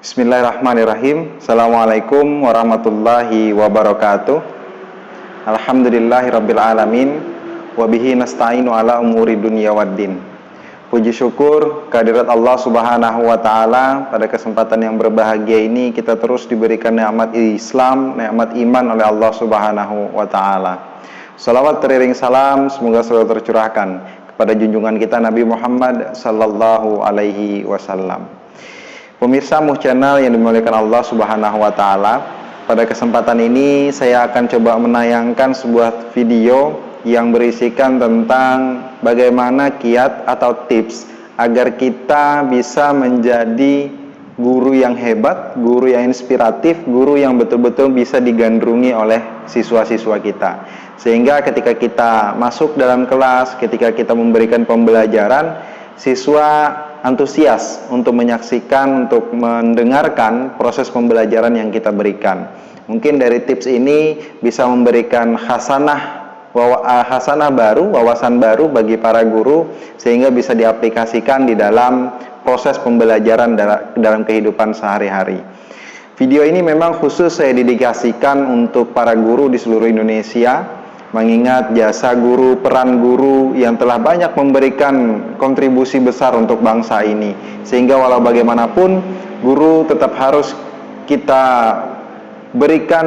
Bismillahirrahmanirrahim. Assalamualaikum warahmatullahi wabarakatuh. Alhamdulillahirabbil alamin wa bihi nasta'inu ala umuri dunya waddin. Puji syukur kehadirat Allah Subhanahu wa taala, pada kesempatan yang berbahagia ini kita terus diberikan nikmat Islam, nikmat iman oleh Allah Subhanahu wa taala. Salawat teriring salam semoga selalu tercurahkan kepada junjungan kita Nabi Muhammad sallallahu alaihi wasallam. Pemirsa Muh Channel yang dimuliakan Allah Subhanahu wa taala, pada kesempatan ini saya akan coba menayangkan sebuah video yang berisikan tentang bagaimana kiat atau tips agar kita bisa menjadi guru yang hebat, guru yang inspiratif, guru yang betul-betul bisa digandrungi oleh siswa-siswa kita. Sehingga ketika kita masuk dalam kelas, ketika kita memberikan pembelajaran, siswa antusias untuk menyaksikan, untuk mendengarkan proses pembelajaran yang kita berikan. Mungkin dari tips ini bisa memberikan hasanah baru, wawasan baru bagi para guru, sehingga bisa diaplikasikan di dalam proses pembelajaran dalam kehidupan sehari-hari. Video ini memang khusus saya dedikasikan untuk para guru di seluruh Indonesia, mengingat jasa guru, peran guru yang telah banyak memberikan kontribusi besar untuk bangsa ini. Sehingga walau bagaimanapun, guru tetap harus kita berikan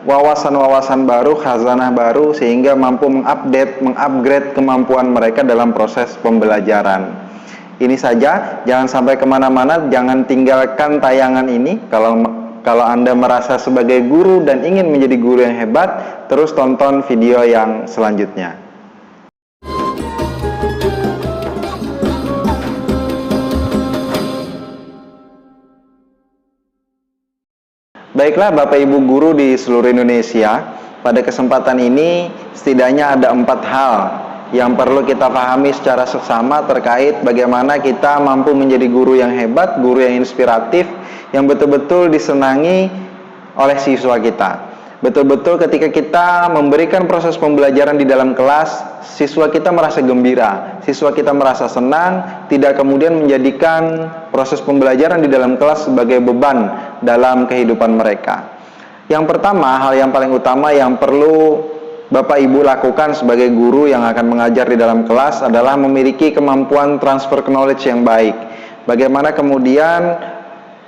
wawasan-wawasan baru, khazanah baru, sehingga mampu mengupgrade kemampuan mereka dalam proses pembelajaran. Ini saja, jangan sampai kemana-mana, jangan tinggalkan tayangan ini. Kalau Anda merasa sebagai guru dan ingin menjadi guru yang hebat, terus tonton video yang selanjutnya. Baiklah Bapak Ibu guru di seluruh Indonesia, pada kesempatan ini setidaknya ada 4 hal yang perlu kita pahami secara seksama terkait bagaimana kita mampu menjadi guru yang hebat, guru yang inspiratif, yang betul-betul disenangi oleh siswa kita. Betul-betul ketika kita memberikan proses pembelajaran di dalam kelas, siswa kita merasa gembira, siswa kita merasa senang, tidak kemudian menjadikan proses pembelajaran di dalam kelas sebagai beban dalam kehidupan mereka. Yang pertama, hal yang paling utama yang perlu Bapak Ibu lakukan sebagai guru yang akan mengajar di dalam kelas adalah memiliki kemampuan transfer knowledge yang baik. Bagaimana kemudian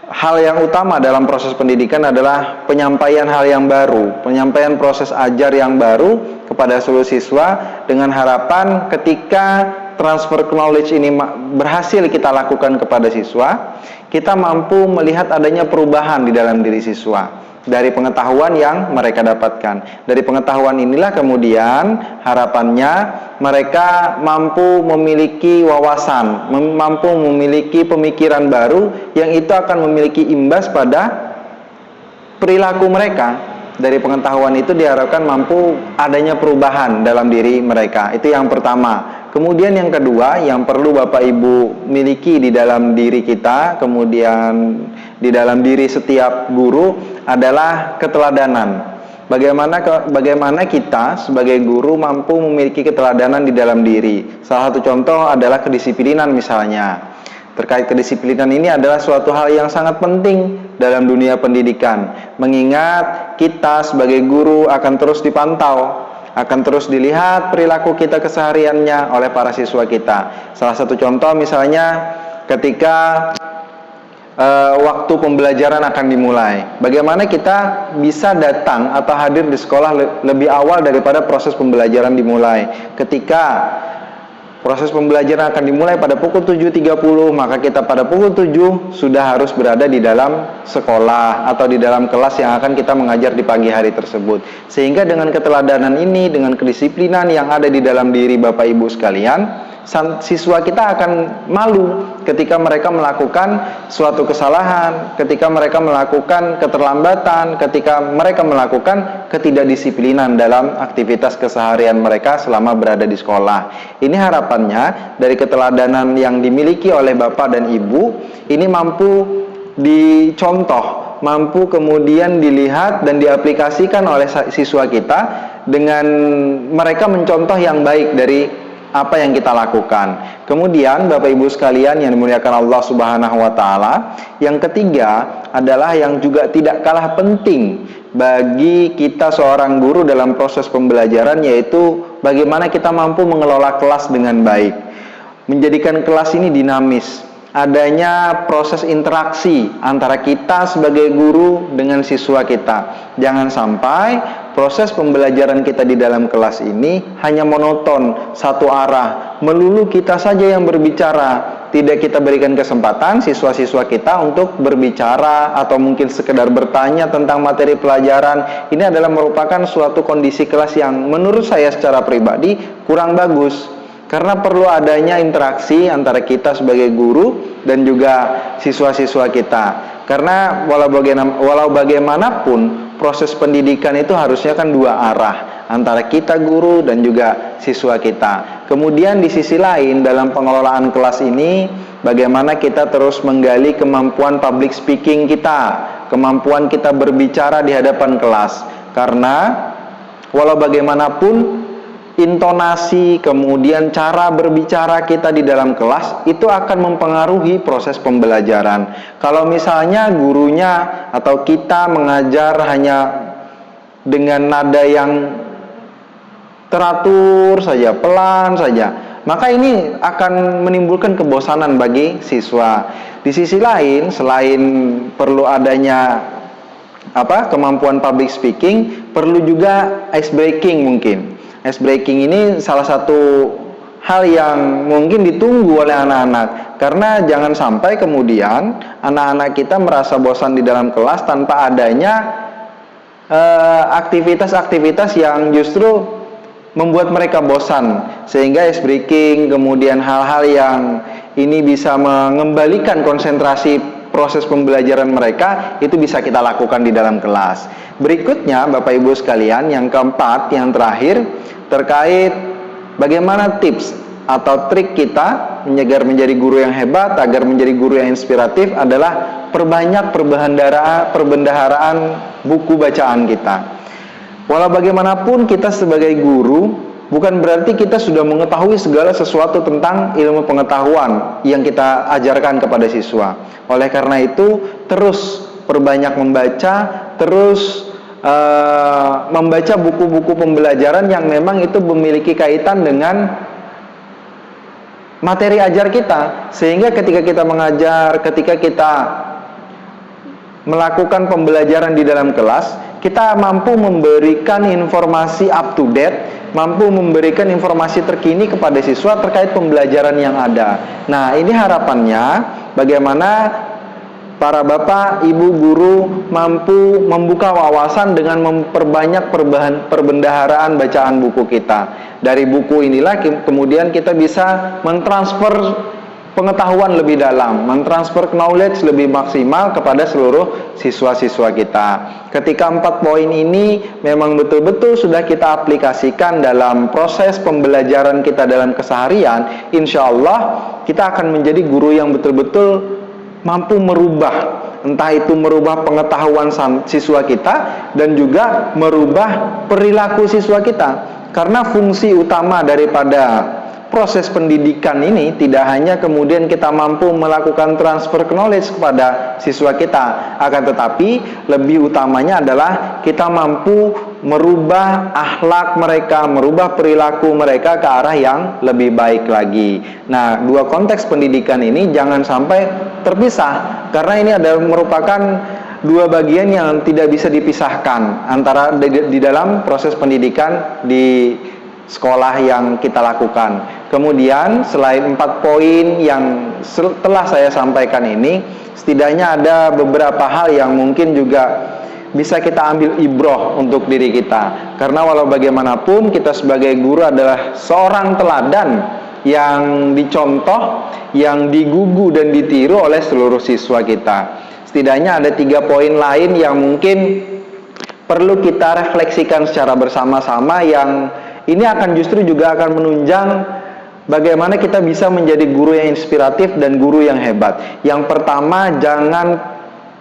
hal yang utama dalam proses pendidikan adalah penyampaian hal yang baru, penyampaian proses ajar yang baru kepada seluruh siswa, dengan harapan ketika transfer knowledge ini berhasil kita lakukan kepada siswa, kita mampu melihat adanya perubahan di dalam diri siswa dari pengetahuan yang mereka dapatkan. Dari pengetahuan inilah kemudian harapannya mereka mampu memiliki wawasan, mampu memiliki pemikiran baru yang itu akan memiliki imbas pada perilaku mereka. Dari pengetahuan itu diharapkan mampu adanya perubahan dalam diri mereka. Itu yang pertama. Kemudian yang kedua yang perlu Bapak Ibu miliki di dalam diri kita, kemudian di dalam diri setiap guru adalah keteladanan. Bagaimana kita sebagai guru mampu memiliki keteladanan di dalam diri. Salah satu contoh adalah kedisiplinan misalnya. Terkait kedisiplinan ini adalah suatu hal yang sangat penting dalam dunia pendidikan. Mengingat kita sebagai guru akan terus dipantau, akan terus dilihat perilaku kita kesehariannya oleh para siswa kita. Salah satu contoh misalnya ketika waktu pembelajaran akan dimulai, bagaimana kita bisa datang atau hadir di sekolah lebih awal daripada proses pembelajaran dimulai. Ketika proses pembelajaran akan dimulai pada pukul 7.30, maka kita pada pukul 7 sudah harus berada di dalam sekolah atau di dalam kelas yang akan kita mengajar di pagi hari tersebut. Sehingga dengan keteladanan ini, dengan kedisiplinan yang ada di dalam diri Bapak Ibu sekalian, siswa kita akan malu ketika mereka melakukan suatu kesalahan, ketika mereka melakukan keterlambatan, ketika mereka melakukan ketidakdisiplinan dalam aktivitas keseharian mereka selama berada di sekolah. Ini harapannya dari keteladanan yang dimiliki oleh Bapak dan Ibu ini mampu dicontoh, mampu kemudian dilihat dan diaplikasikan oleh siswa kita dengan mereka mencontoh yang baik dari apa yang kita lakukan. Kemudian Bapak Ibu sekalian yang dimuliakan Allah Subhanahu wa taala, yang ketiga adalah yang juga tidak kalah penting bagi kita seorang guru dalam proses pembelajaran, yaitu bagaimana kita mampu mengelola kelas dengan baik. Menjadikan kelas ini dinamis, adanya proses interaksi antara kita sebagai guru dengan siswa kita. Jangan sampai proses pembelajaran kita di dalam kelas ini hanya monoton, satu arah, melulu kita saja yang berbicara. Tidak kita berikan kesempatan siswa-siswa kita untuk berbicara atau mungkin sekedar bertanya tentang materi pelajaran. Ini adalah merupakan suatu kondisi kelas yang menurut saya secara pribadi kurang bagus. Karena perlu adanya interaksi antara kita sebagai guru dan juga siswa-siswa kita. Karena walau bagaimanapun proses pendidikan itu harusnya kan dua arah, antara kita guru dan juga siswa kita. Kemudian di sisi lain dalam pengelolaan kelas ini, bagaimana kita terus menggali kemampuan public speaking kita, kemampuan kita berbicara di hadapan kelas. Karena walau bagaimanapun intonasi, kemudian cara berbicara kita di dalam kelas itu akan mempengaruhi proses pembelajaran. Kalau misalnya gurunya atau kita mengajar hanya dengan nada yang teratur saja, pelan saja, maka ini akan menimbulkan kebosanan bagi siswa. Di sisi lain, selain perlu adanya kemampuan public speaking, perlu juga ice breaking mungkin. Ice breaking ini salah satu hal yang mungkin ditunggu oleh anak-anak, karena jangan sampai kemudian anak-anak kita merasa bosan di dalam kelas tanpa adanya aktivitas-aktivitas yang justru membuat mereka bosan, sehingga ice breaking, kemudian hal-hal yang ini bisa mengembalikan konsentrasi proses pembelajaran mereka, itu bisa kita lakukan di dalam kelas. Berikutnya Bapak Ibu sekalian, yang keempat, yang terakhir, terkait bagaimana tips atau trik kita agar menjadi guru yang hebat, agar menjadi guru yang inspiratif adalah perbanyak perbendaharaan buku bacaan kita. Walau bagaimanapun kita sebagai guru, bukan berarti kita sudah mengetahui segala sesuatu tentang ilmu pengetahuan yang kita ajarkan kepada siswa. Oleh karena itu, terus perbanyak membaca, terus membaca buku-buku pembelajaran yang memang itu memiliki kaitan dengan materi ajar kita, sehingga ketika kita mengajar, ketika kita melakukan pembelajaran di dalam kelas, kita mampu memberikan informasi up to date, mampu memberikan informasi terkini kepada siswa terkait pembelajaran yang ada. Nah, ini harapannya bagaimana para bapak, ibu guru mampu membuka wawasan dengan memperbanyak perbendaharaan bacaan buku kita. Dari buku inilah kemudian kita bisa mentransfer pengetahuan lebih dalam, mentransfer knowledge lebih maksimal kepada seluruh siswa-siswa kita. Ketika 4 poin ini memang betul-betul sudah kita aplikasikan dalam proses pembelajaran kita dalam keseharian, insya Allah kita akan menjadi guru yang betul-betul mampu merubah, entah itu merubah pengetahuan siswa kita dan juga merubah perilaku siswa kita. Karena fungsi utama daripada proses pendidikan ini tidak hanya kemudian kita mampu melakukan transfer knowledge kepada siswa kita, akan tetapi lebih utamanya adalah kita mampu merubah akhlak mereka, merubah perilaku mereka ke arah yang lebih baik lagi. Nah, dua konteks pendidikan ini jangan sampai terpisah, karena ini adalah merupakan dua bagian yang tidak bisa dipisahkan antara di dalam proses pendidikan di sekolah yang kita lakukan. Kemudian selain 4 poin yang telah saya sampaikan ini, setidaknya ada beberapa hal yang mungkin juga bisa kita ambil ibroh untuk diri kita. Karena walau bagaimanapun kita sebagai guru adalah seorang teladan yang dicontoh, yang digugu dan ditiru oleh seluruh siswa kita. Setidaknya ada 3 poin lain yang mungkin perlu kita refleksikan secara bersama-sama, yang ini akan justru juga akan menunjang bagaimana kita bisa menjadi guru yang inspiratif dan guru yang hebat. Yang pertama, jangan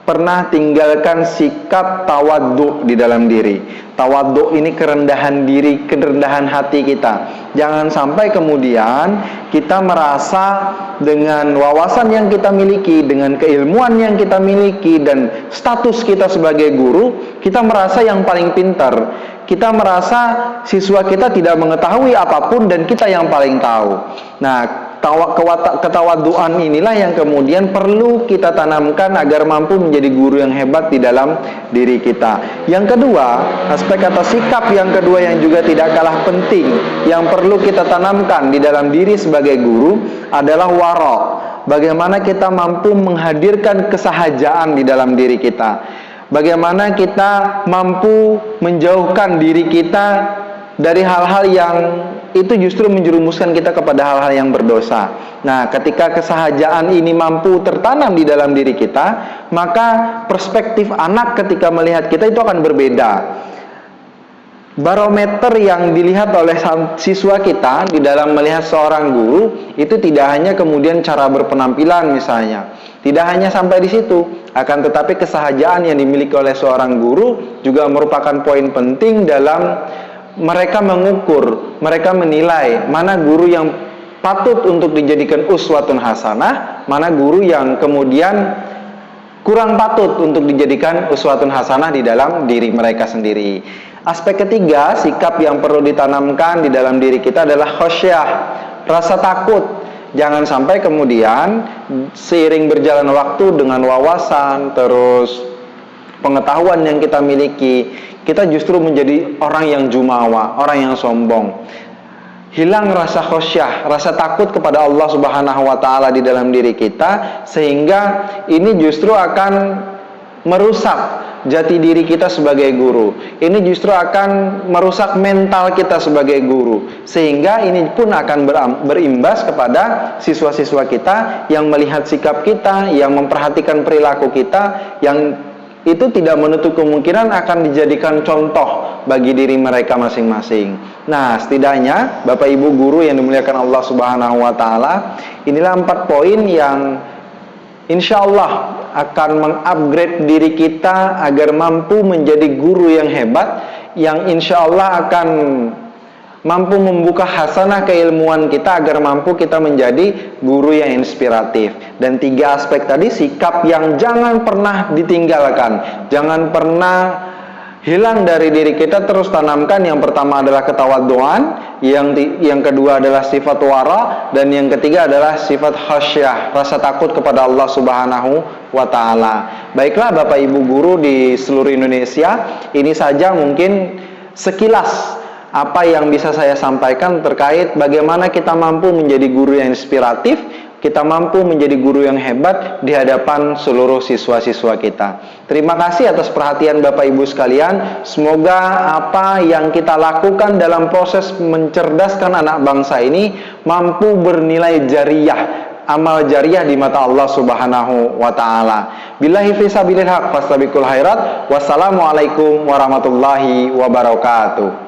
pernah tinggalkan sikap tawadhu di dalam diri. Tawadhu ini kerendahan diri, kerendahan hati kita. Jangan sampai kemudian kita merasa dengan wawasan yang kita miliki, dengan keilmuan yang kita miliki, dan status kita sebagai guru, kita merasa yang paling pintar. Kita merasa siswa kita tidak mengetahui apapun dan kita yang paling tahu. Nah, ketawaduan inilah yang kemudian perlu kita tanamkan agar mampu menjadi guru yang hebat di dalam diri kita. Yang kedua, aspek atau sikap yang kedua yang juga tidak kalah penting yang perlu kita tanamkan di dalam diri sebagai guru adalah wara. Bagaimana kita mampu menghadirkan kesahajaan di dalam diri kita. Bagaimana kita mampu menjauhkan diri kita dari hal-hal yang itu justru menjerumuskan kita kepada hal-hal yang berdosa. Nah, ketika kesahajaan ini mampu tertanam di dalam diri kita, maka perspektif anak ketika melihat kita itu akan berbeda. Barometer yang dilihat oleh siswa kita di dalam melihat seorang guru itu tidak hanya kemudian cara berpenampilan misalnya, tidak hanya sampai di situ, akan tetapi kesahajaan yang dimiliki oleh seorang guru juga merupakan poin penting dalam mereka mengukur, mereka menilai mana guru yang patut untuk dijadikan uswatun hasanah, mana guru yang kemudian kurang patut untuk dijadikan uswatun hasanah di dalam diri mereka sendiri. Aspek ketiga, sikap yang perlu ditanamkan di dalam diri kita adalah khosyah, rasa takut. Jangan sampai kemudian seiring berjalan waktu dengan wawasan, terus pengetahuan yang kita miliki, kita justru menjadi orang yang jumawa, orang yang sombong. Hilang rasa khosyah, rasa takut kepada Allah Subhanahu wa Ta'ala di dalam diri kita, sehingga ini justru akan merusak jati diri kita sebagai guru. Ini justru akan merusak mental kita sebagai guru, sehingga ini pun akan berimbas kepada siswa-siswa kita yang melihat sikap kita, yang memperhatikan perilaku kita, yang itu tidak menutup kemungkinan akan dijadikan contoh bagi diri mereka masing-masing. Nah, setidaknya Bapak Ibu guru yang dimuliakan Allah Subhanahu wa Ta'ala, inilah 4 poin yang insya Allah akan mengupgrade diri kita agar mampu menjadi guru yang hebat, yang insya Allah akan mampu membuka hasanah keilmuan kita agar mampu kita menjadi guru yang inspiratif. Dan 3 aspek tadi, sikap yang jangan pernah ditinggalkan, jangan pernah hilang dari diri kita, terus tanamkan. Yang pertama adalah ketawaduan, yang kedua adalah sifat wara, dan yang ketiga adalah sifat khasyah, rasa takut kepada Allah Subhanahu wa Ta'ala. Baiklah Bapak Ibu guru di seluruh Indonesia, ini saja mungkin sekilas apa yang bisa saya sampaikan terkait bagaimana kita mampu menjadi guru yang inspiratif, kita mampu menjadi guru yang hebat di hadapan seluruh siswa-siswa kita. Terima kasih atas perhatian Bapak Ibu sekalian. Semoga apa yang kita lakukan dalam proses mencerdaskan anak bangsa ini mampu bernilai jariyah, amal jariyah di mata Allah Subhanahu wa Ta'ala. Billahi fi sabilil haq fastabiqul khairat. Wassalamualaikum warahmatullahi wabarakatuh.